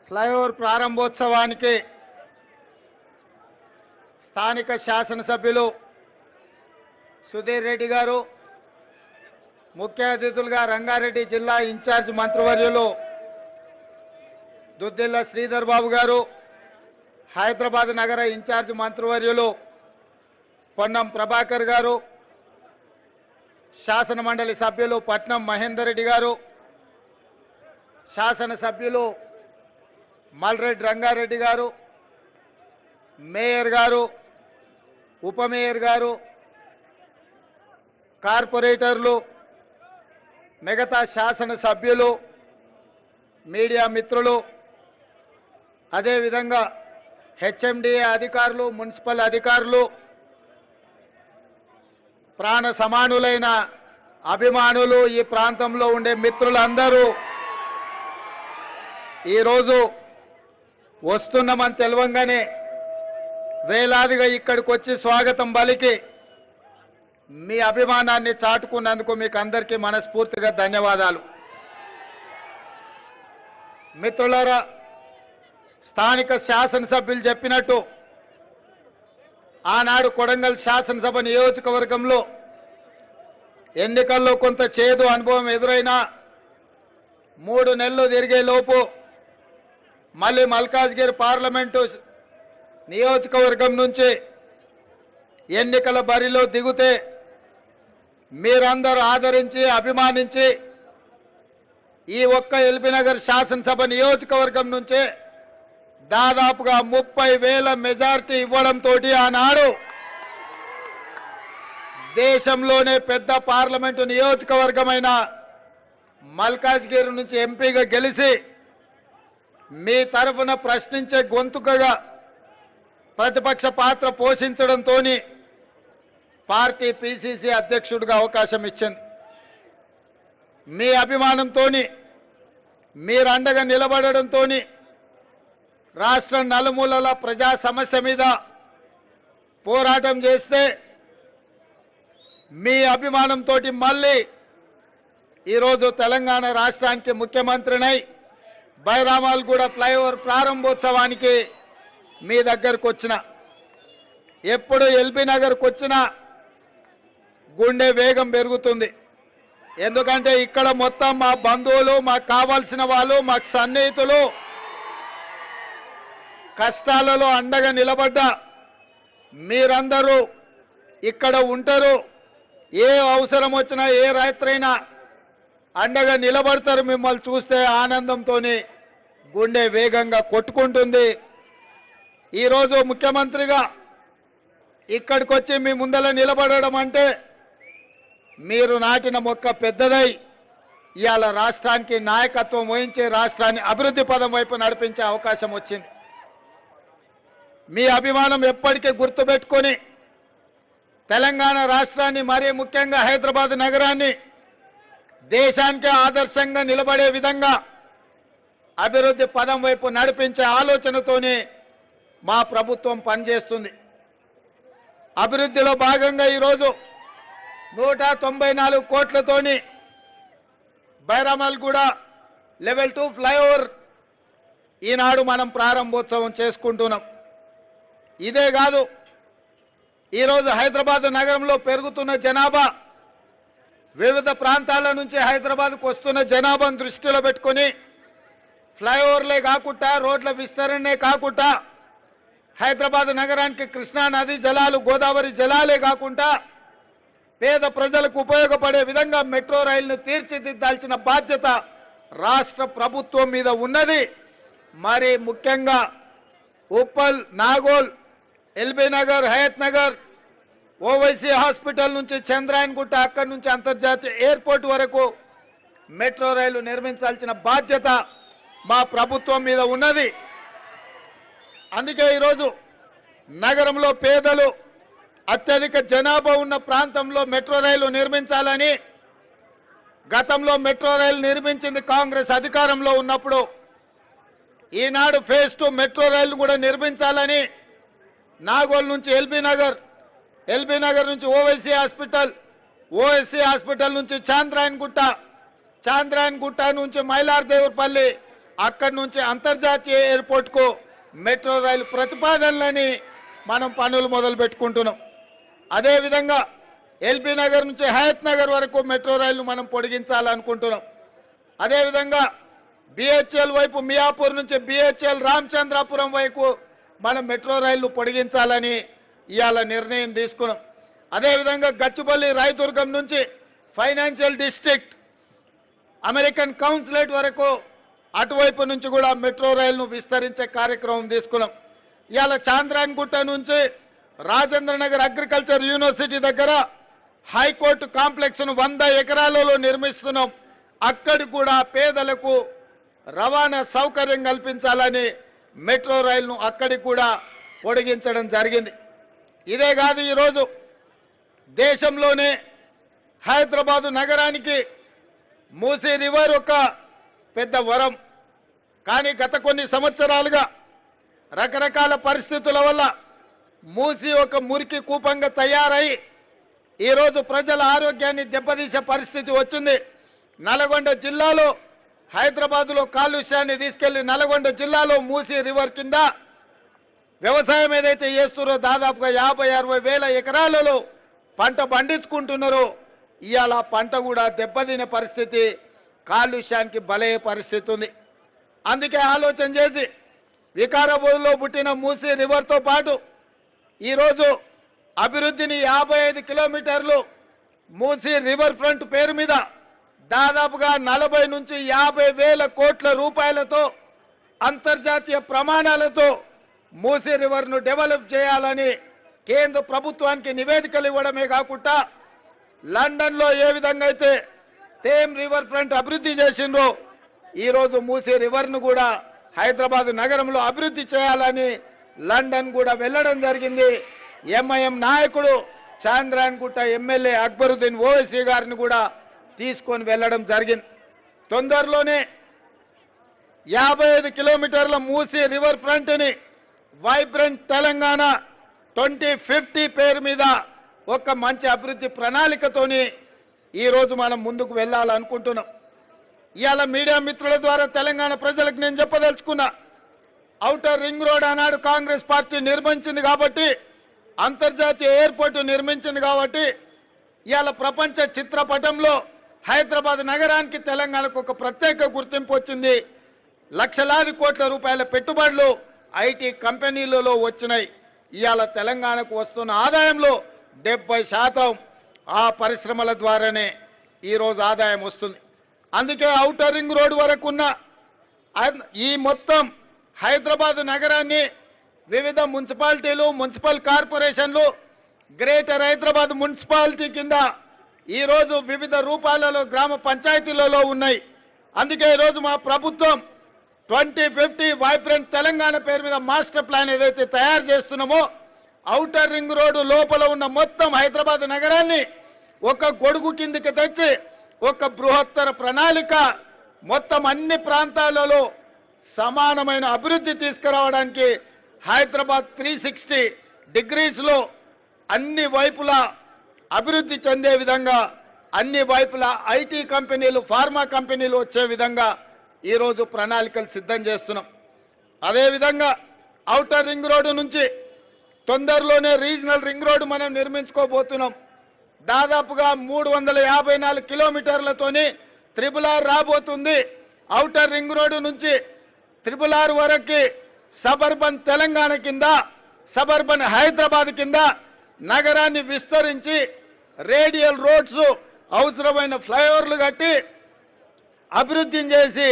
Flyover ప్రారంభోత్సవానికి స్థానిక శాసనసభ్యులు సుధీర్ రెడ్డి గారు, ముఖ్య అతిథులుగా రంగారెడ్డి జిల్లా ఇన్ఛార్జ్ మంత్రివర్యులు దుద్దిల్ల శ్రీధర్ బాబు గారు, హైదరాబాద్ నగర ఇన్ఛార్జ్ మంత్రివర్యులు పొన్నం ప్రభాకర్ గారు, శాసన మండలి సభ్యులు పట్నం మహేందర్ రెడ్డి గారు, శాసనసభ్యులు మల్రెడ్డి రంగారెడ్డి గారు, మేయర్ గారు, ఉప మేయర్ గారు, కార్పొరేటర్లు, మిగతా శాసనసభ్యులు, మీడియా మిత్రులు, అదేవిధంగా హెచ్ఎండిఏ అధికారులు, మున్సిపల్ అధికారులు, ప్రాణ సమానులైన అభిమానులు, ఈ ప్రాంతంలో ఉండే మిత్రులందరూ ఈరోజు వస్తున్నామని తెలవంగానే వేలాదిగా ఇక్కడికి వచ్చి స్వాగతం పలికి మీ అభిమానాన్ని చాటుకున్నందుకు మీకు అందరికీ మనస్ఫూర్తిగా ధన్యవాదాలు. మిత్రులారా, స్థానిక శాసనసభ్యులు చెప్పినట్టు ఆనాడు కొడంగల్ శాసనసభ నియోజకవర్గంలో ఎన్నికల్లో కొంత చేదు అనుభవం ఎదురైనా 3 నెలలు తిరిగేలోపు మళ్ళీ మల్కాజ్గిరి పార్లమెంటు నియోజకవర్గం నుంచి ఎన్నికల బరిలో దిగుతే మీరందరూ ఆదరించి అభిమానించి ఈ ఒక్క ఎల్బీనగర్ శాసనసభ నియోజకవర్గం నుంచే దాదాపుగా 30,000 మెజార్టీ ఇవ్వడంతో ఆనాడు దేశంలోనే పెద్ద పార్లమెంటు నియోజకవర్గమైన మల్కాజ్గిరి నుంచి ఎంపీగా గెలిచి మీ తరఫున ప్రశ్నించే గొంతుకగా ప్రతిపక్ష పాత్ర పోషించడంతో పార్టీ పిసిసి అధ్యక్షుడిగా అవకాశం ఇచ్చింది. మీ అభిమానంతో మీరు అండగా నిలబడడంతో రాష్ట్ర నలుమూలల ప్రజా సమస్య మీద పోరాటం చేస్తే మీ అభిమానంతో మళ్ళీ ఈరోజు తెలంగాణ రాష్ట్రానికి ముఖ్యమంత్రినై బైరామాల్గూడ ఫ్లైఓవర్ ప్రారంభోత్సవానికి మీ దగ్గరకు వచ్చిన, ఎప్పుడు ఎల్బీ నగర్కు వచ్చినా గుండె వేగం పెరుగుతుంది. ఎందుకంటే ఇక్కడ మొత్తం మా బంధువులు, మాకు కావాల్సిన వాళ్ళు, మాకు సన్నిహితులు, కష్టాలలో అండగా నిలబడ్డ మీరందరూ ఇక్కడ ఉంటారు. ఏ అవసరం వచ్చినా ఏ రాత్రైనా అండగా నిలబడతారు. మిమ్మల్ని చూస్తే ఆనందంతో గుండె వేగంగా కొట్టుకుంటుంది. ఈరోజు ముఖ్యమంత్రిగా ఇక్కడికి వచ్చి మీ ముందర నిలబడడం అంటే మీరు నాటిన మొక్క పెద్దదై ఇవాళ రాష్ట్రానికి నాయకత్వం వహించి రాష్ట్రాన్ని అభివృద్ధి పదం వైపు నడిపించే అవకాశం వచ్చింది. మీ అభిమానం ఎప్పటికీ గుర్తుపెట్టుకొని తెలంగాణ రాష్ట్రాన్ని, మరీ ముఖ్యంగా హైదరాబాద్ నగరాన్ని దేశానికే ఆదర్శంగా నిలబడే విధంగా అభివృద్ధి పదం వైపు నడిపించే ఆలోచనతోనే మా ప్రభుత్వం పనిచేస్తుంది. అభివృద్ధిలో భాగంగా ఈరోజు 194 కోట్లతోని బైరామల్గూడ లెవెల్ 2 ఫ్లైఓవర్ ఈనాడు మనం ప్రారంభోత్సవం చేసుకుంటున్నాం. ఇదే కాదు, ఈరోజు హైదరాబాద్ నగరంలో పెరుగుతున్న జనాభా, వివిధ ప్రాంతాల నుంచి హైదరాబాద్కు వస్తున్న జనాభాను దృష్టిలో పెట్టుకొని ఫ్లైఓవర్లే కాకుండా, రోడ్ల విస్తరణే కాకుండా, హైదరాబాద్ నగరానికి కృష్ణా నది జలాలు, గోదావరి జలాలే కాకుండా పేద ప్రజలకు ఉపయోగపడే విధంగా మెట్రో రైలును తీర్చిదిద్దాల్సిన బాధ్యత రాష్ట్ర ప్రభుత్వం మీద ఉన్నది. మరి ముఖ్యంగా ఉప్పల్, నాగోల్, ఎల్బీ నగర్, హయత్ నగర్, ఓవైసీ హాస్పిటల్ నుంచి చంద్రాయన్గుట్ట, అక్కడి నుంచి అంతర్జాతీయ ఎయిర్పోర్ట్ వరకు మెట్రో రైలు నిర్మించాల్సిన బాధ్యత మా ప్రభుత్వం మీద ఉన్నది. అందుకే ఈరోజు నగరంలో పేదలు, అత్యధిక జనాభా ఉన్న ప్రాంతంలో మెట్రో రైలు నిర్మించాలని, గతంలో మెట్రో రైలు నిర్మించింది కాంగ్రెస్ అధికారంలో ఉన్నప్పుడు, ఈనాడు ఫేజ్ 2 మెట్రో రైలు కూడా నిర్మించాలని నాగోల్ నుంచి ఎల్బీ నగర్, ఎల్బీ నగర్ నుంచి ఓవైసీ హాస్పిటల్, ఓఎస్సీ హాస్పిటల్ నుంచి చాంద్రాయన్గుట్ట, చాంద్రాయన్గుట్ట నుంచి మైలార్దేవరపల్లి, అక్కడి నుంచి అంతర్జాతీయ ఎయిర్పోర్ట్కు మెట్రో రైలు ప్రతిపాదనలని మనం పనులు మొదలు పెట్టుకుంటున్నాం. అదేవిధంగా ఎల్బీ నగర్ నుంచి హయత్ నగర్ వరకు మెట్రో రైలు మనం పొడిగించాలనుకుంటున్నాం. అదేవిధంగా బిహెచ్ఎల్ వైపు మియాపూర్ నుంచి బిహెచ్ఎల్ రామచంద్రాపురం వైపు మనం మెట్రో రైళ్లు పొడిగించాలని ఇవాళ నిర్ణయం తీసుకున్నాం. అదేవిధంగా గచ్చిబౌలి రాయదుర్గం నుంచి ఫైనాన్షియల్ డిస్ట్రిక్ట్ అమెరికన్ కౌన్సిలేట్ వరకు అటువైపు నుంచి కూడా మెట్రో రైలును విస్తరించే కార్యక్రమం తీసుకున్నాం. ఇవాళ చాంద్రాయణగుట్ట నుంచి రాజేంద్ర నగర్ అగ్రికల్చర్ యూనివర్సిటీ దగ్గర హైకోర్టు కాంప్లెక్స్ను 100 ఎకరాలలో నిర్మిస్తున్నాం. అక్కడి కూడా పేదలకు రవాణా సౌకర్యం కల్పించాలని మెట్రో రైలును అక్కడికి కూడా పొడిగించడం జరిగింది. ఇదే కాదు, ఈరోజు దేశంలోనే హైదరాబాదు నగరానికి మూసీ రివర్ ఒక పెద్ద వరం. కానీ గత కొన్ని సంవత్సరాలుగా రకరకాల పరిస్థితుల వల్ల మూసీ ఒక మురికి కూపంగా తయారై ఈరోజు ప్రజల ఆరోగ్యాన్ని దెబ్బతీసే పరిస్థితి వచ్చింది. నల్గొండ జిల్లాలో హైదరాబాదులో కాలుష్యాన్ని తీసుకెళ్లి నల్గొండ జిల్లాలో మూసీ రివర్ కింద వ్యవసాయం ఏదైతే చేస్తున్నారో దాదాపుగా 50-60 వేల ఎకరాలలో పంట పండించుకుంటున్నారో ఇవాళ పంట కూడా దెబ్బతినే పరిస్థితి, కాలుష్యానికి బలయ్యే పరిస్థితి ఉంది. అందుకే ఆలోచన చేసి వికారాబాద్లో పుట్టిన మూసీ రివర్తో పాటు ఈరోజు అభివృద్ధిని 55 కిలోమీటర్లు మూసీ రివర్ ఫ్రంట్ పేరు మీద దాదాపుగా 40 నుంచి 50 వేల కోట్ల రూపాయలతో అంతర్జాతీయ ప్రమాణాలతో మూసీ రివర్ను డెవలప్ చేయాలని కేంద్ర ప్రభుత్వానికి నివేదికలు ఇవ్వడమే కాకుండా లండన్లో ఏ విధంగా అయితే థేమ్ రివర్ ఫ్రంట్ అభివృద్ధి చేసిండ్రో ఈరోజు మూసీ రివర్ను కూడా హైదరాబాద్ నగరంలో అభివృద్ధి చేయాలని లండన్ కూడా వెళ్ళడం జరిగింది. ఎంఐఎం నాయకుడు చాంద్రాయణగుట్ట ఎమ్మెల్యే అక్బరుద్దీన్ ఓవైసీ గారిని కూడా తీసుకొని వెళ్ళడం జరిగింది. తొందరలోనే 55 కిలోమీటర్ల మూసీ రివర్ ఫ్రంట్ని వైబ్రెంట్ తెలంగాణ 2050 పేరు మీద ఒక మంచి అభివృద్ధి ప్రణాళికతోని ఈరోజు మనం ముందుకు వెళ్ళాలనుకుంటున్నాం. ఇవాళ మీడియా మిత్రుల ద్వారా తెలంగాణ ప్రజలకు నేను చెప్పదలుచుకున్నా, ఔటర్ రింగ్ రోడ్ ఆనాడు కాంగ్రెస్ పార్టీ నిర్మించింది కాబట్టి, అంతర్జాతీయ ఎయిర్పోర్టు నిర్మించింది కాబట్టి ఇవాళ ప్రపంచ చిత్రపటంలో హైదరాబాద్ నగరానికి తెలంగాణకు ఒక ప్రత్యేక గుర్తింపు వచ్చింది. లక్షలాది కోట్ల రూపాయల పెట్టుబడులు ఐటీ కంపెనీలలో వచ్చినాయి. ఇవాళ తెలంగాణకు వస్తున్న ఆదాయంలో 70% ఆ పరిశ్రమల ద్వారానే ఈరోజు ఆదాయం వస్తుంది. అందుకే ఔటర్ రింగ్ రోడ్ వరకు ఉన్న ఈ మొత్తం హైదరాబాద్ నగరాన్ని వివిధ మున్సిపాలిటీలు, మున్సిపల్ కార్పొరేషన్లు, గ్రేటర్ హైదరాబాద్ మున్సిపాలిటీ కింద ఈరోజు వివిధ రూపాలలో గ్రామ పంచాయతీలలో ఉన్నాయి. అందుకే ఈరోజు మా ప్రభుత్వం 2050 వైబ్రెంట్ తెలంగాణ పేరు మీద మాస్టర్ ప్లాన్ ఏదైతే తయారు చేస్తున్నామో ఔటర్ రింగ్ రోడ్డు లోపల ఉన్న మొత్తం హైదరాబాద్ నగరాన్ని ఒక గొడుగు కిందికి తెచ్చి ఒక బృహత్తర ప్రణాళిక మొత్తం అన్ని ప్రాంతాలలో సమానమైన అభివృద్ధి తీసుకురావడానికి హైదరాబాద్ 360 డిగ్రీస్లో అన్ని వైపులా అభివృద్ధి చెందే విధంగా, అన్ని వైపులా ఐటీ కంపెనీలు, ఫార్మా కంపెనీలు వచ్చే విధంగా ఈరోజు ప్రణాళికలు సిద్ధం చేస్తున్నాం. అదేవిధంగా ఔటర్ రింగ్ రోడ్డు నుంచి తొందరలోనే రీజనల్ రింగ్ రోడ్డు మనం నిర్మించుకోబోతున్నాం. దాదాపుగా 354 కిలోమీటర్లతోని RRR రాబోతుంది. ఔటర్ రింగ్ రోడ్డు నుంచి RRR వరకు సబర్బన్ తెలంగాణ కింద, సబర్బన్ హైదరాబాద్ కింద నగరాన్ని విస్తరించి రేడియల్ రోడ్స్, అవసరమైన ఫ్లైఓవర్లు కట్టి అభివృద్ధి చేసి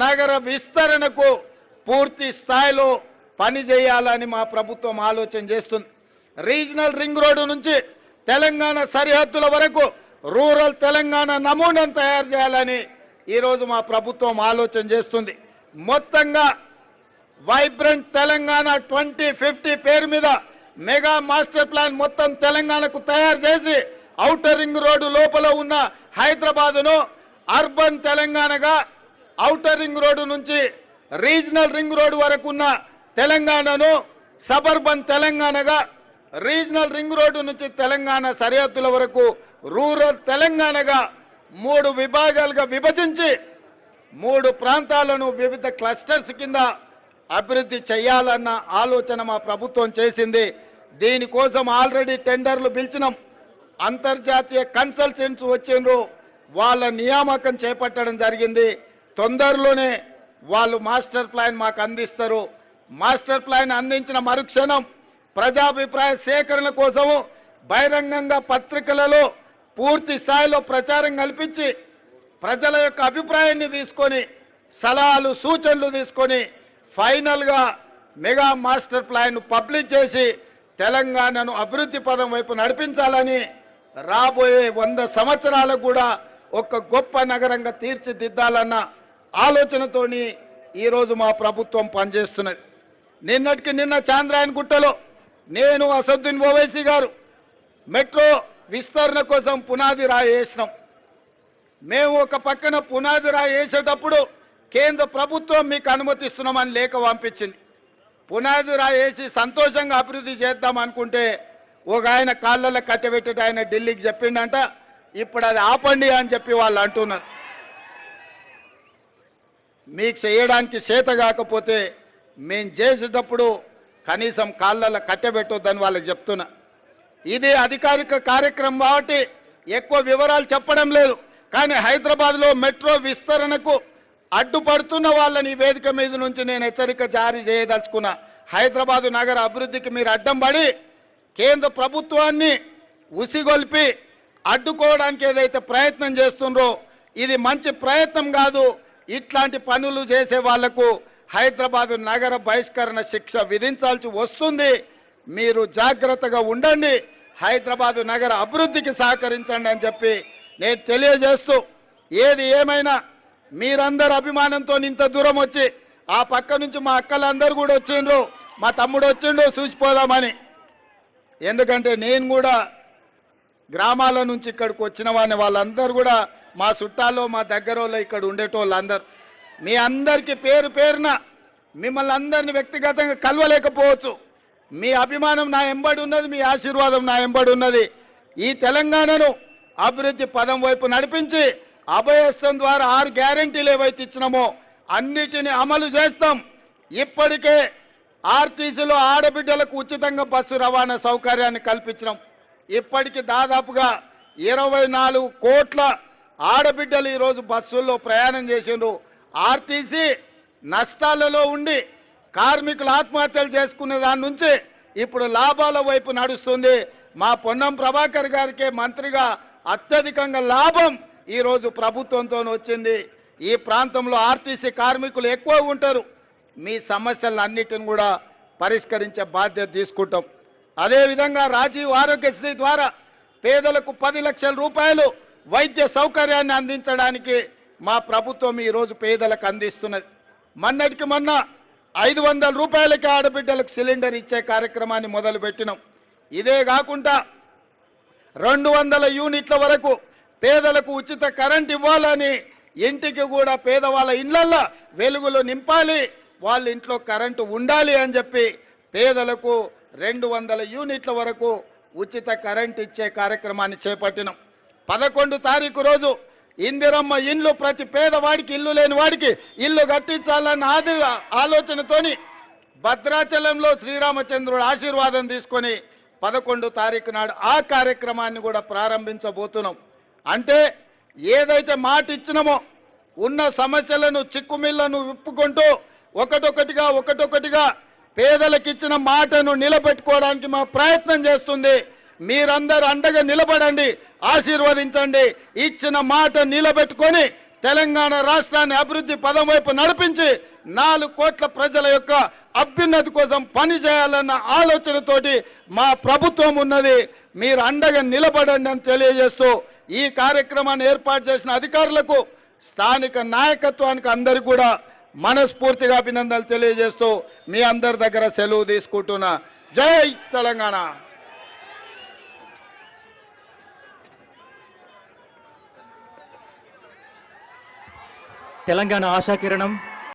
నగర విస్తరణకు పూర్తి స్థాయిలో పని చేయాలని మా ప్రభుత్వం ఆలోచన చేస్తుంది. రీజనల్ రింగ్ రోడ్డు నుంచి తెలంగాణ సరిహద్దుల వరకు రూరల్ తెలంగాణ నమూనాను తయారు చేయాలని ఈరోజు మా ప్రభుత్వం ఆలోచన చేస్తుంది. మొత్తంగా వైబ్రెంట్ తెలంగాణ 2050 పేరు మీద మెగా మాస్టర్ ప్లాన్ మొత్తం తెలంగాణకు తయారు చేసి ఔటర్ రింగ్ రోడ్డు లోపల ఉన్న హైదరాబాదును అర్బన్ తెలంగాణగా, ఔటర్ రింగ్ రోడ్డు నుంచి రీజనల్ రింగ్ రోడ్డు వరకు ఉన్న తెలంగాణను సబర్బన్ తెలంగాణగా, రీజనల్ రింగ్ రోడ్డు నుంచి తెలంగాణ సరిహద్దుల వరకు రూరల్ తెలంగాణగా 3 విభాగాలుగా విభజించి 3 ప్రాంతాలను వివిధ క్లస్టర్స్ కింద అభివృద్ధి చేయాలన్న ఆలోచన మా ప్రభుత్వం చేసింది. దీనికోసం ఆల్రెడీ టెండర్లు పిలిచినాం. అంతర్జాతీయ కన్సల్టెంట్స్ వచ్చిండ్రు, వాళ్ళ నియామకం చేపట్టడం జరిగింది. తొందరలోనే వాళ్ళు మాస్టర్ ప్లాన్ మాకు అందిస్తారు. మాస్టర్ ప్లాన్ అందించిన మరుక్షణం ప్రజాభిప్రాయ సేకరణ కోసము బహిరంగంగా పత్రికలలో పూర్తి స్థాయిలో ప్రచారం కల్పించి ప్రజల యొక్క అభిప్రాయాన్ని తీసుకొని సలహాలు సూచనలు తీసుకొని ఫైనల్గా మెగా మాస్టర్ ప్లాన్ పబ్లిష్ చేసి తెలంగాణను అభివృద్ధి పదం వైపు నడిపించాలని రాబోయే 100 సంవత్సరాలకు కూడా ఒక గొప్ప నగరంగా తీర్చిదిద్దాలన్న ఆలోచనతోని ఈరోజు మా ప్రభుత్వం పనిచేస్తున్నది. నిన్నటికి నిన్న చాంద్రాయన్ గుట్టలో నేను అసదుద్దీన్ ఓవైసీ గారు మెట్రో విస్తరణ కోసం పునాది రాయి వేసినాం. మేము ఒక పక్కన పునాది రాయి వేసేటప్పుడు కేంద్ర ప్రభుత్వం మీకు అనుమతిస్తున్నామని లేఖ పంపించింది. పునాది రాయి వేసి సంతోషంగా అభివృద్ధి చేద్దాం అనుకుంటే ఒక ఆయన కాళ్ళల్లో కట్టబెట్టేట ఆయన ఢిల్లీకి చెప్పిండంట, ఇప్పుడు అది ఆపండి అని చెప్పి వాళ్ళు అంటున్నారు. మీకు చేయడానికి చేత కాకపోతే మేము చేసేటప్పుడు కనీసం కాళ్ళల్లో కట్టబెట్టొద్దని వాళ్ళకి చెప్తున్నా. ఇది అధికారిక కార్యక్రమం కాబట్టి ఎక్కువ వివరాలు చెప్పడం లేదు. కానీ హైదరాబాద్లో మెట్రో విస్తరణకు అడ్డుపడుతున్న వాళ్ళని వేదిక మీద నుంచి నేను హెచ్చరిక జారీ చేయదలుచుకున్నా. హైదరాబాదు నగర అభివృద్ధికి మీరు అడ్డం పడి కేంద్ర ప్రభుత్వాన్ని ఉసిగొల్పి అడ్డుకోవడానికి ఏదైతే ప్రయత్నం చేస్తుండ్రో ఇది మంచి ప్రయత్నం కాదు. ఇట్లాంటి పనులు చేసే వాళ్లకు హైదరాబాదు నగర బహిష్కరణ శిక్ష విధించాల్సి వస్తుంది. మీరు జాగ్రత్తగా ఉండండి, హైదరాబాదు నగర అభివృద్ధికి సహకరించండి అని చెప్పి నేను తెలియజేస్తూ, ఏది ఏమైనా మీరందరు అభిమానంతో ఇంత దూరం వచ్చి ఆ పక్క నుంచి మా అక్కలందరూ కూడా వచ్చిండ్రు, మా తమ్ముడు వచ్చిండు చూసిపోదామని. ఎందుకంటే నేను కూడా గ్రామాల నుంచి ఇక్కడికి వచ్చిన వాళ్ళందరూ కూడా మా చుట్టాల్లో మా దగ్గరలో ఇక్కడ ఉండేటోళ్ళందరూ. మీ అందరికీ పేరు పేరున మిమ్మల్ని అందరిని వ్యక్తిగతంగా కలవలేకపోవచ్చు. మీ అభిమానం నా ఎంబడి ఉన్నది, మీ ఆశీర్వాదం నా ఎంబడి ఉన్నది. ఈ తెలంగాణను అభివృద్ధి పదం వైపు నడిపించి అభయస్థం ద్వారా 6 గ్యారెంటీలు ఏవైతే ఇచ్చినామో అన్నిటిని అమలు చేస్తాం. ఇప్పటికే ఆర్టీసీలో ఆడబిడ్డలకు ఉచితంగా బస్సు రవాణా సౌకర్యాన్ని కల్పించినాం. ఇప్పటికి దాదాపుగా 24 కోట్ల ఆడబిడ్డలు ఈరోజు బస్సుల్లో ప్రయాణం చేసిండ్రు. ఆర్టీసీ నష్టాలలో ఉండి కార్మికులు ఆత్మహత్యలు చేసుకునే దాని నుంచి ఇప్పుడు లాభాల వైపు నడుస్తుంది. మా పొన్నం ప్రభాకర్ గారికి మంత్రిగా అత్యధికంగా లాభం ఈరోజు ప్రభుత్వంతో వచ్చింది. ఈ ప్రాంతంలో ఆర్టీసీ కార్మికులు ఎక్కువ ఉంటారు. మీ సమస్యలన్నిటిని కూడా పరిష్కరించే బాధ్యత తీసుకుంటాం. అదేవిధంగా రాజీవ్ ఆరోగ్యశ్రీ ద్వారా పేదలకు 10 లక్షల రూపాయలు వైద్య సౌకర్యాన్ని అందించడానికి మా ప్రభుత్వం ఈరోజు పేదలకు అందిస్తున్నది. మొన్నటికి మొన్న 500 రూపాయలకి ఆడబిడ్డలకు సిలిండర్ ఇచ్చే కార్యక్రమాన్ని మొదలుపెట్టినాం. ఇదే కాకుండా 200 యూనిట్ల వరకు పేదలకు ఉచిత కరెంట్ ఇవ్వాలని, ఇంటికి కూడా పేదవాళ్ళ ఇళ్లల్లో వెలుగులు నింపాలి, వాళ్ళ ఇంట్లో కరెంటు ఉండాలి అని చెప్పి పేదలకు 200 యూనిట్ల వరకు ఉచిత కరెంట్ ఇచ్చే కార్యక్రమాన్ని చేపట్టినాం. 11 తారీఖు రోజు ఇందిరమ్మ ఇండ్లు ప్రతి పేదవాడికి, ఇల్లు లేని వాడికి ఇల్లు కట్టించాలన్న ఆలోచనతోని భద్రాచలంలో శ్రీరామచంద్రుడు ఆశీర్వాదం తీసుకొని 11 తారీఖు నాడు ఆ కార్యక్రమాన్ని కూడా ప్రారంభించబోతున్నాం. అంటే ఏదైతే మాట ఇచ్చినామో ఉన్న సమస్యలను చిక్కుమిళ్లను విప్పుకుంటూ ఒకటొకటిగా పేదలకు ఇచ్చిన మాటను నిలబెట్టుకోవడానికి మా ప్రయత్నం చేస్తుంది. మీరందరూ అండగా నిలబడండి, ఆశీర్వదించండి. ఇచ్చిన మాట నిలబెట్టుకొని తెలంగాణ రాష్ట్రాన్ని అభివృద్ధి పదం వైపు నడిపించి 4 కోట్ల ప్రజల యొక్క అభ్యున్నతి కోసం పని చేయాలన్న ఆలోచనతోటి మా ప్రభుత్వం ఉన్నది. మీరు అండగా నిలబడండి అని తెలియజేస్తూ ఈ కార్యక్రమాన్ని ఏర్పాటు చేసిన అధికారులకు, స్థానిక నాయకత్వానికి అందరికీ కూడా మనస్ఫూర్తిగా అభినందనలు తెలియజేస్తూ మీ అందరి దగ్గర సెలవు తీసుకుంటున్నా. జై తెలంగాణ. తెలంగాణ ఆశాకిరణం